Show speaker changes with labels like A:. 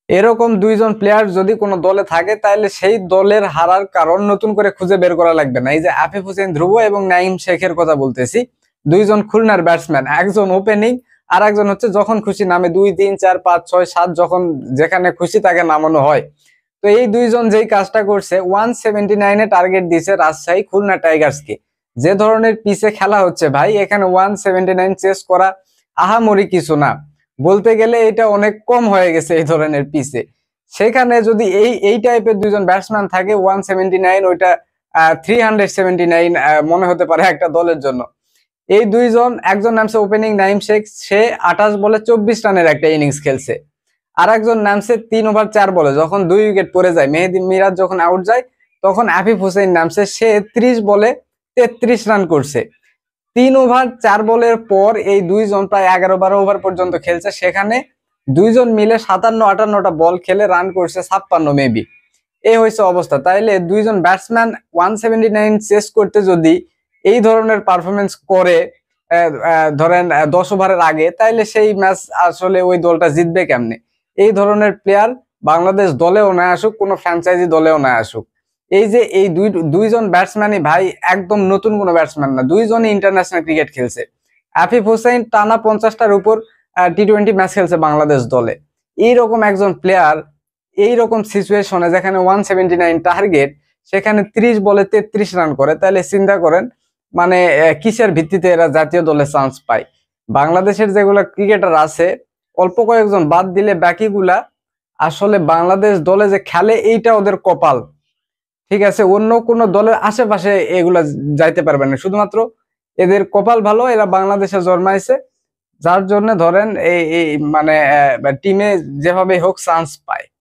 A: এরকম দুইজন প্লেয়ার যদি কোনো দলে থাকে তাহলে সেই দলের হারার কারণ নতুন করে খুঁজে বের করা লাগবে না। এই যে আফিফ হোসেন ধ্রুব এবং নাঈম শেখের কথা বলতেছি, দুইজন খুলনার ব্যাটসম্যান, একজন ওপেনিং আর একজন হচ্ছে যখন খুশি নামে, 2 3 4 5 6 7 যখন যেখানে খুশি তাকে নামানো হয়। তো এই দুইজন যেই কাজটা করছে, 179 টার্গেট দিয়েছে রাজশাহী খুলনা টাইগার্সকে। যে ধরনের পিচে খেলা হচ্ছে ভাই, এখানে 179 চেস করা আহামরি কিছু না, বলতে গেলে এটা অনেক কম হয়ে গেছে এই ধরনের পিচে। সেখানে যদি এই এই টাইপের দুইজন ব্যাটসম্যান থাকে, 179 ওইটা 379 মনে হতে পারে একটা দলের জন্য। এই দুইজন, একজন নামছে ওপেনিং নাঈম শেখ, সে 28 বলে 24 রানের একটা ইনিংস খেলছে। আর একজন নামছে 3 ওভার 4 বলে, যখন 2 উইকেট পড়ে যায়, মেহেদী মিরাজ যখন আউট যায়, তখন আফিফ হোসেন নামছে, সে 30 বলে 33 রান করছে। 3 ওভার 4 বলের পর এই দুইজন প্রায় 11-12 ওভার পর্যন্ত খেলছে, সেখানে দুইজন মিলে 57-58টা বল খেলে রান করছে 56 মেবি। এই হয়েছে অবস্থা। তাইলে দুইজন ব্যাটসম্যান 179 চেস করতে যদি এই ধরনের পারফরমেন্স করে ধরেন 10 ওভারের আগে, তাইলে সেই ম্যাচ আসলে ওই দলটা জিতবে কেমনে? এই ধরনের প্লেয়ার বাংলাদেশ দলেও না আসুক, কোনো ফ্র্যাঞ্চাইজি দলেও না আসুক। এই যে এই দুইজন ব্যাটসম্যানই ভাই একদম নতুন কোনো ব্যাটসম্যান না, দুইজনই ইন্টারন্যাশনাল ক্রিকেট খেলছে। আফিফ হোসেন টানা 50টার উপর টি-20 ম্যাচ খেলছে বাংলাদেশ দলে। এইরকম একজন প্লেয়ার এইরকম সিচুয়েশনে যেখানে 179 টার্গেট, সেখানে 30 বলে 33 রান করে, তাহলে চিন্তা করেন মানে কিসের ভিত্তিতে এরা জাতীয় দলে চান্স পায়। বাংলাদেশের যেগুলা ক্রিকেটার আছে, অল্প কয়েকজন বাদ দিলে বাকিগুলা আসলে বাংলাদেশ দলে যে খেলে এইটা ওদের কপাল। ঠিক আছে, অন্য কোন দলের আশেপাশে এগুলা যাইতে পারবে না, শুধুমাত্র এদের কপাল ভালো, এরা বাংলাদেশে জন্মাইছে, যার জন্য ধরেন এই মানে টিমে যেভাবে হোক চান্স পায়।